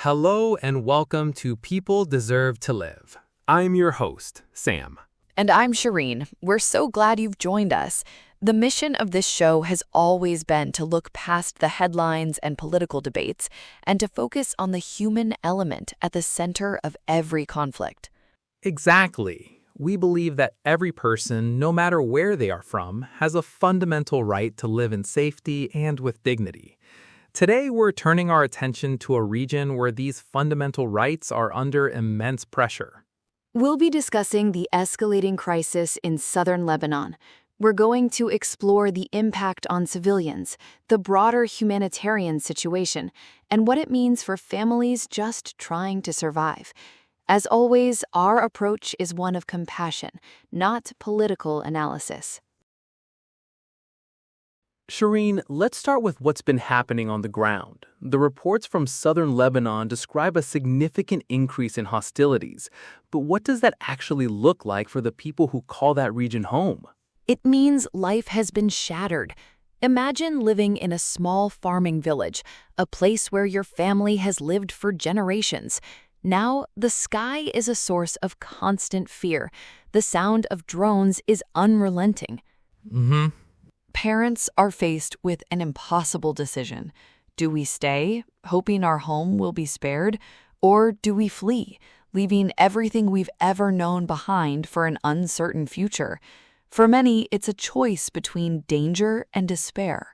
Hello and welcome to People Deserve to Live. I'm your host, Sam. And I'm Shirin. We're so glad you've joined us. The mission of this show has always been to look past the headlines and political debates and to focus on the human element at the center of every conflict. Exactly. We believe that every person, no matter where they are from, has a fundamental right to live in safety and with dignity. Today, we're turning our attention to a region where these fundamental rights are under immense pressure. We'll be discussing the escalating crisis in southern Lebanon. We're going to explore the impact on civilians, the broader humanitarian situation, and what it means for families just trying to survive. As always, our approach is one of compassion, not political analysis. Shirin, let's start with what's been happening on the ground. The reports from southern Lebanon describe a significant increase in hostilities. But what does that actually look like for the people who call that region home? It means life has been shattered. Imagine living in a small farming village, a place where your family has lived for generations. Now, the sky is a source of constant fear. The sound of drones is unrelenting. Parents are faced with an impossible decision. Do we stay, hoping our home will be spared, or do we flee, leaving everything we've ever known behind for an uncertain future? For many, it's a choice between danger and despair.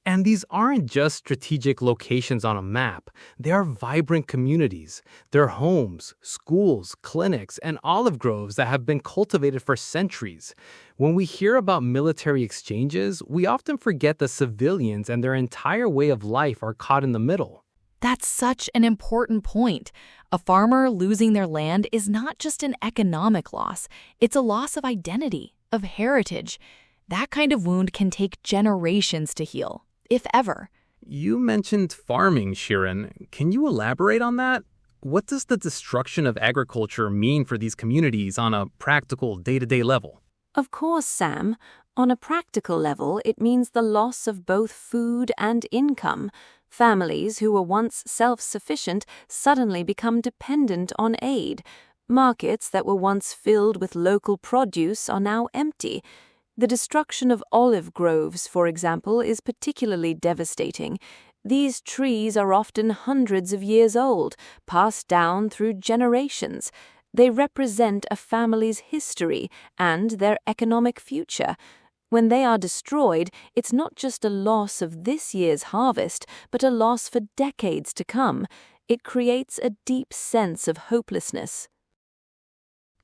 And these aren't just strategic locations on a map. They are vibrant communities. They're homes, schools, clinics, and olive groves that have been cultivated for centuries. When we hear about military exchanges, we often forget that civilians and their entire way of life are caught in the middle. That's such an important point. A farmer losing their land is not just an economic loss. It's a loss of identity, of heritage. That kind of wound can take generations to heal, if ever. You mentioned farming, Shirin. Can you elaborate on that? What does the destruction of agriculture mean for these communities on a practical, day-to-day level? Of course, Sam. On a practical level, it means the loss of both food and income. Families who were once self-sufficient suddenly become dependent on aid. Markets that were once filled with local produce are now empty. The destruction of olive groves, for example, is particularly devastating. These trees are often hundreds of years old, passed down through generations. They represent a family's history and their economic future. When they are destroyed, it's not just a loss of this year's harvest, but a loss for decades to come. It creates a deep sense of hopelessness.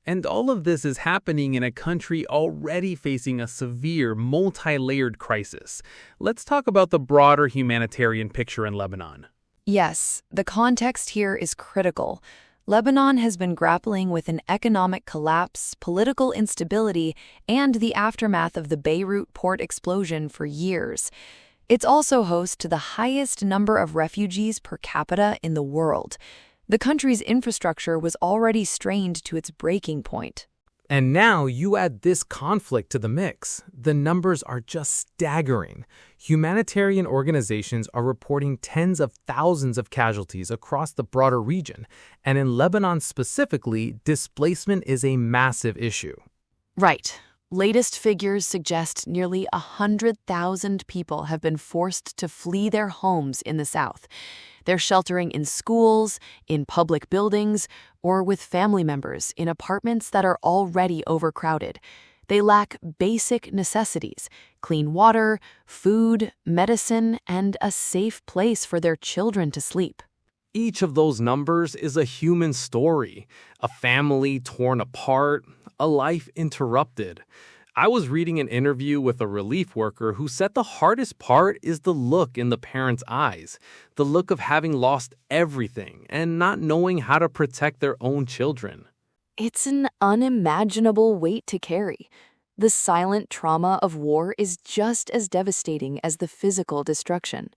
And all of this is happening in a country already facing a severe, multi-layered crisis. Let's talk about the broader humanitarian picture in Lebanon. Yes, the context here is critical. Lebanon has been grappling with an economic collapse, political instability, and the aftermath of the Beirut port explosion for years. It's also host to the highest number of refugees per capita in the world. The country's infrastructure was already strained to its breaking point. And now you add this conflict to the mix. The numbers are just staggering. Humanitarian organizations are reporting tens of thousands of casualties across the broader region. And in Lebanon specifically, displacement is a massive issue. Right. Latest figures suggest nearly 100,000 people have been forced to flee their homes in the south. They're sheltering in schools, in public buildings, or with family members in apartments that are already overcrowded. They lack basic necessities: clean water, food, medicine, and a safe place for their children to sleep. Each of those numbers is a human story, a family torn apart, a life interrupted. I was reading an interview with a relief worker who said the hardest part is the look in the parents' eyes, the look of having lost everything and not knowing how to protect their own children. It's an unimaginable weight to carry. The silent trauma of war is just as devastating as the physical destruction.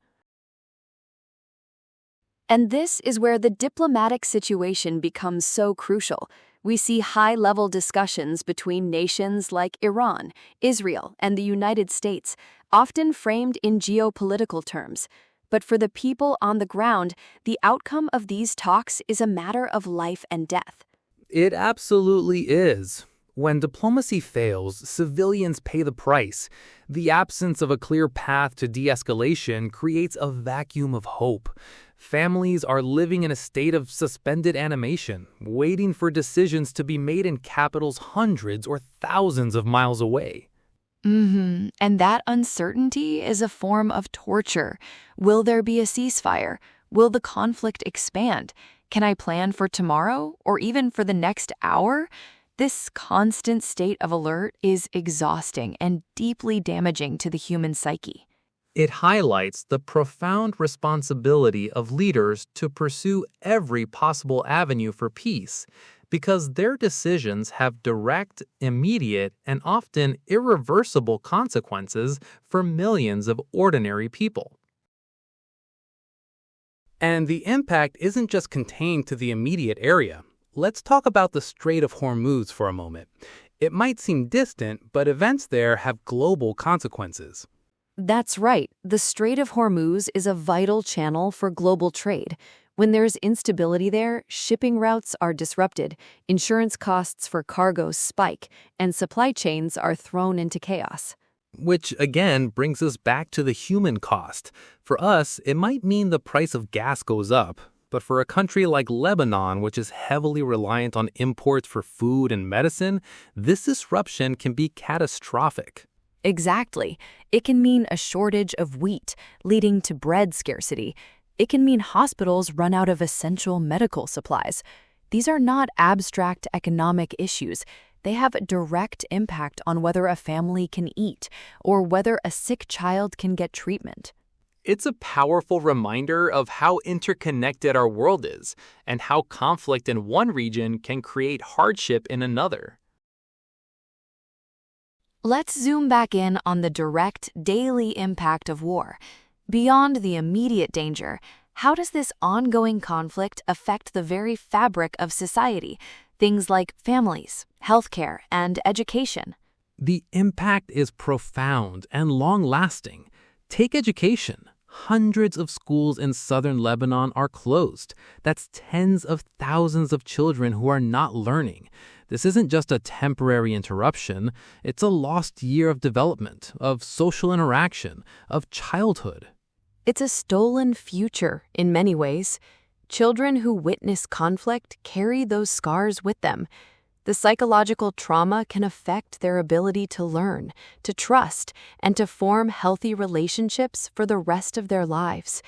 And this is where the diplomatic situation becomes so crucial. We see high-level discussions between nations like Iran, Israel, and the United States, often framed in geopolitical terms. But for the people on the ground, the outcome of these talks is a matter of life and death. It absolutely is. When diplomacy fails, civilians pay the price. The absence of a clear path to de-escalation creates a vacuum of hope. Families are living in a state of suspended animation, waiting for decisions to be made in capitals hundreds or thousands of miles away. And that uncertainty is a form of torture. Will there be a ceasefire? Will the conflict expand? Can I plan for tomorrow or even for the next hour? This constant state of alert is exhausting and deeply damaging to the human psyche. It highlights the profound responsibility of leaders to pursue every possible avenue for peace, because their decisions have direct, immediate, and often irreversible consequences for millions of ordinary people. And the impact isn't just contained to the immediate area. Let's talk about the Strait of Hormuz for a moment. It might seem distant, but events there have global consequences. That's right. The Strait of Hormuz is a vital channel for global trade. When there's instability there, shipping routes are disrupted, insurance costs for cargoes spike, and supply chains are thrown into chaos. Which, again, brings us back to the human cost. For us, it might mean the price of gas goes up, but for a country like Lebanon, which is heavily reliant on imports for food and medicine, this disruption can be catastrophic. Exactly. It can mean a shortage of wheat, leading to bread scarcity. It can mean hospitals run out of essential medical supplies. These are not abstract economic issues. They have a direct impact on whether a family can eat or whether a sick child can get treatment. It's a powerful reminder of how interconnected our world is and how conflict in one region can create hardship in another. Let's zoom back in on the direct, daily impact of war. Beyond the immediate danger, how does this ongoing conflict affect the very fabric of society? Things like families, healthcare, and education. The impact is profound and long-lasting. Take education. Hundreds of schools in southern Lebanon are closed. That's tens of thousands of children who are not learning. This isn't just a temporary interruption. It's a lost year of development, of social interaction, of childhood. It's a stolen future in many ways. Children who witness conflict carry those scars with them. The psychological trauma can affect their ability to learn, to trust, and to form healthy relationships for the rest of their lives.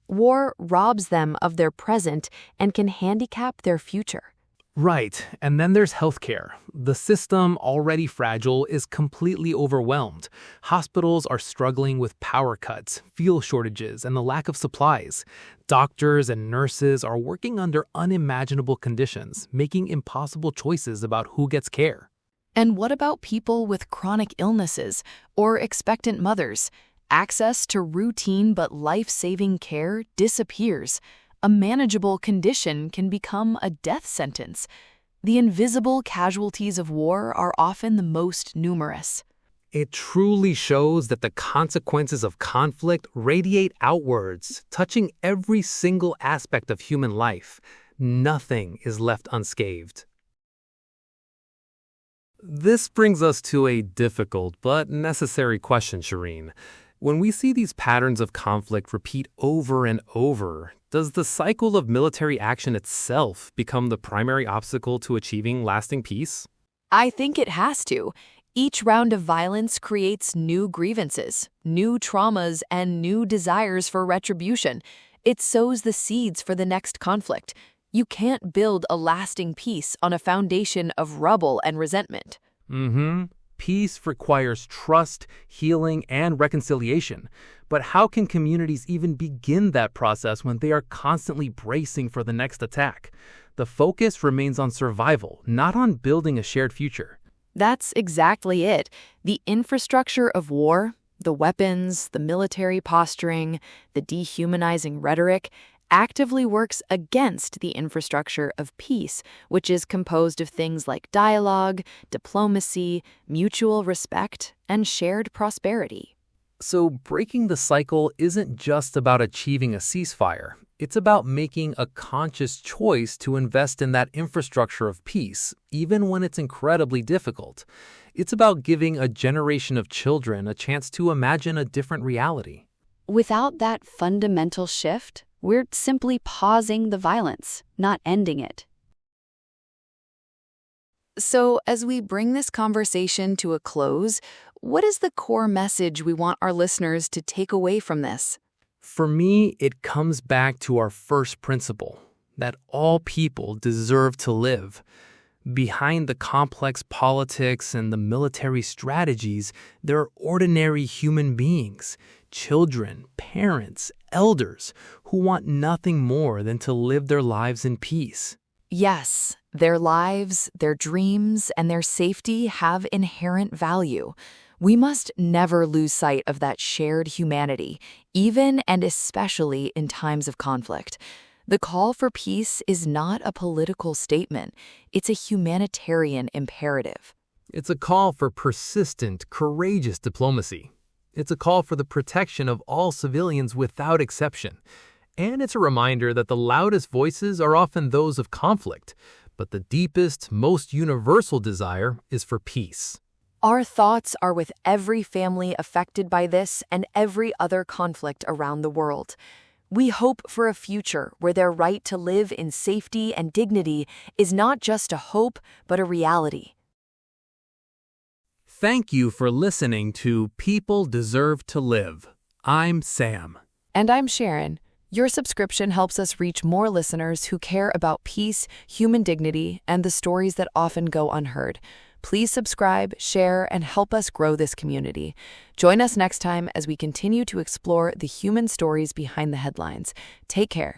War robs them of their present and can handicap their future. Right, and then there's healthcare. The system, already fragile, is completely overwhelmed. Hospitals are struggling with power cuts, fuel shortages, and the lack of supplies. Doctors and nurses are working under unimaginable conditions, making impossible choices about who gets care. And what about people with chronic illnesses or expectant mothers? Access to routine but life-saving care disappears. A manageable condition can become a death sentence. The invisible casualties of war are often the most numerous. It truly shows that the consequences of conflict radiate outwards, touching every single aspect of human life. Nothing is left unscathed. This brings us to a difficult but necessary question, Shirin. When we see these patterns of conflict repeat over and over, does the cycle of military action itself become the primary obstacle to achieving lasting peace? I think it has to. Each round of violence creates new grievances, new traumas, and new desires for retribution. It sows the seeds for the next conflict. You can't build a lasting peace on a foundation of rubble and resentment. Peace requires trust, healing, and reconciliation. But how can communities even begin that process when they are constantly bracing for the next attack? The focus remains on survival, not on building a shared future. That's exactly it. The infrastructure of war, the weapons, the military posturing, the dehumanizing rhetoric, actively works against the infrastructure of peace, which is composed of things like dialogue, diplomacy, mutual respect, and shared prosperity. So breaking the cycle isn't just about achieving a ceasefire. It's about making a conscious choice to invest in that infrastructure of peace, even when it's incredibly difficult. It's about giving a generation of children a chance to imagine a different reality. Without that fundamental shift, we're simply pausing the violence, not ending it. So, as we bring this conversation to a close, what is the core message we want our listeners to take away from this? For me, it comes back to our first principle, that all people deserve to live. Behind the complex politics and the military strategies, there are ordinary human beings, children, parents, elders, who want nothing more than to live their lives in peace. Yes, their lives, their dreams, and their safety have inherent value. We must never lose sight of that shared humanity, even and especially in times of conflict. The call for peace is not a political statement. It's a humanitarian imperative. It's a call for persistent, courageous diplomacy. It's a call for the protection of all civilians without exception. And it's a reminder that the loudest voices are often those of conflict, but the deepest, most universal desire is for peace. Our thoughts are with every family affected by this and every other conflict around the world. We hope for a future where their right to live in safety and dignity is not just a hope, but a reality. Thank you for listening to People Deserve to Live. I'm Sam. And I'm Shirin. Your subscription helps us reach more listeners who care about peace, human dignity, and the stories that often go unheard. Please subscribe, share, and help us grow this community. Join us next time as we continue to explore the human stories behind the headlines. Take care.